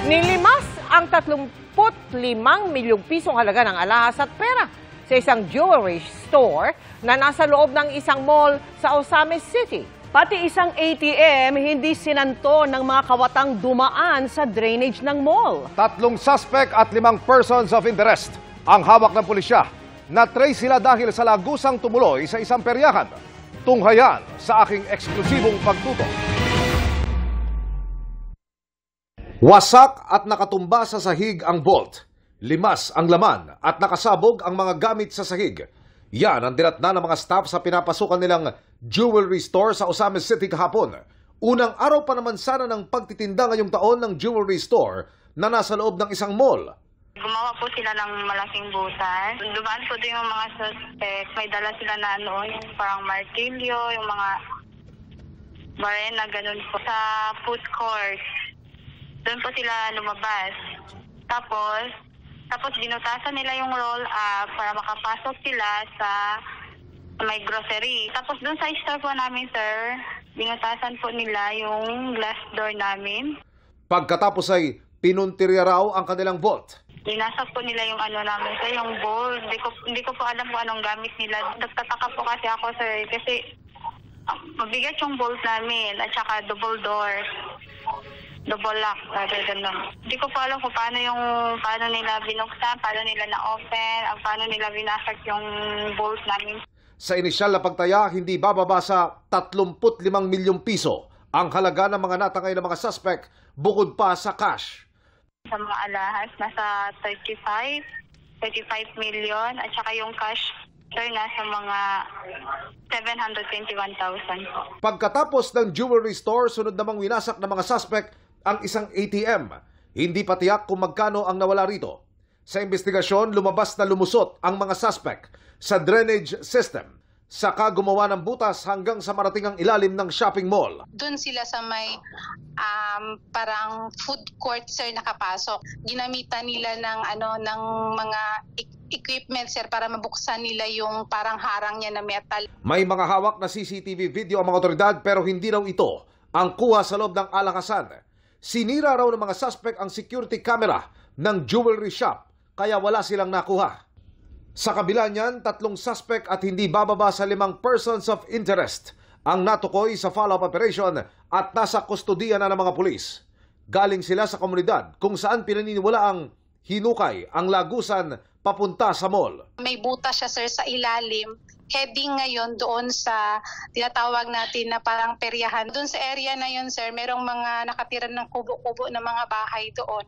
Nilimas ang 35 milyong pisong halaga ng alahas at pera sa isang jewelry store na nasa loob ng isang mall sa Osamis City. Pati isang ATM hindi sinanto ng mga kawatang dumaan sa drainage ng mall. 3 suspect at 5 persons of interest ang hawak ng pulisya. Na-trace sila dahil sa lagusang tumuloy sa isang peryahan. Tunghayan sa aking eksklusibong pagtutok. Wasak at nakatumba sa sahig ang vault. Limas ang laman at nakasabog ang mga gamit sa sahig. Yan ang dinatna ng mga staff sa pinapasukan nilang jewelry store sa Osamis City kahapon. Unang araw pa naman sana ng pagtitinda ngayong taon ng jewelry store na nasa loob ng isang mall. Gumawa po sila ng malaking butas. Dumaan po din yung mga suspect. May dala sila na yung parang martilyo, yung mga barena, ganun po. Sa food court, doon po sila lumabas. Tapos binutasan nila yung roll-up para makapasok sila sa may grocery. Tapos doon sa store po namin, sir, binutasan po nila yung glass door namin. Pagkatapos ay pinuntirya raw ang kanilang vault. Linasap po nila yung namin, sir, yung bowl. Hindi ko po alam kung anong gamit nila. Nagtataka po kasi ako, sir, kasi mabigat yung bolt namin at saka double door. Double lock, gano'n. Hindi ko po alam kung paano nila binuksan, paano nila na-open, paano nila binasag yung bolt namin. Sa inisyal na pagtaya, hindi bababa sa 35 milyong piso ang halaga ng mga natangay ng mga suspect bukod pa sa cash. Sa mga alahas, nasa 35 million at saka yung cash, sir, nasa mga 721,000 po. Pagkatapos ng jewelry store, sunod namang winasak ng mga suspect ang isang ATM. Hindi pa tiyak kung magkano ang nawala rito. Sa investigasyon, lumabas na lumusot ang mga suspect sa drainage system. Saka gumawa ng butas hanggang sa marating ang ilalim ng shopping mall. Doon sila sa may parang food court, sir, nakapasok. Ginamitan nila ng mga equipment, sir, para mabuksan nila yung parang harang niya na metal. May mga hawak na CCTV video ang mga otoridad pero hindi raw ito ang kuha sa loob ng alakasan. Sinira raw ng mga suspect ang security camera ng jewelry shop kaya wala silang nakuha. Sa kabila niyan, 3 suspect at hindi bababa sa 5 persons of interest ang natukoy sa follow-up operation at nasa kustodiya na ng mga pulis. Galing sila sa komunidad kung saan pinaniniwala ang hinukay ang lagusan papunta sa mall. May butas siya, sir, sa ilalim. Heading ngayon doon sa tinatawag natin na parang peryahan. Doon sa area na yun, sir, merong mga nakatira ng kubo-kubo na mga bahay doon.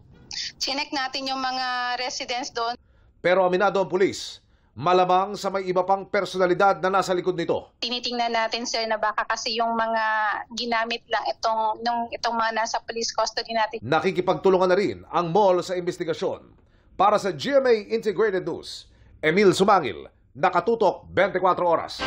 Chinek natin yung mga residents doon. Pero aminado ang pulis, malamang sa may iba pang personalidad na nasa likod nito. Tinitingnan natin, sir, na baka kasi yung mga ginamit lang itong mga nasa police custody natin. Nakikipagtulungan na rin ang mall sa investigasyon. Para sa GMA Integrated News, Emil Sumangil, Nakatutok 24 Oras.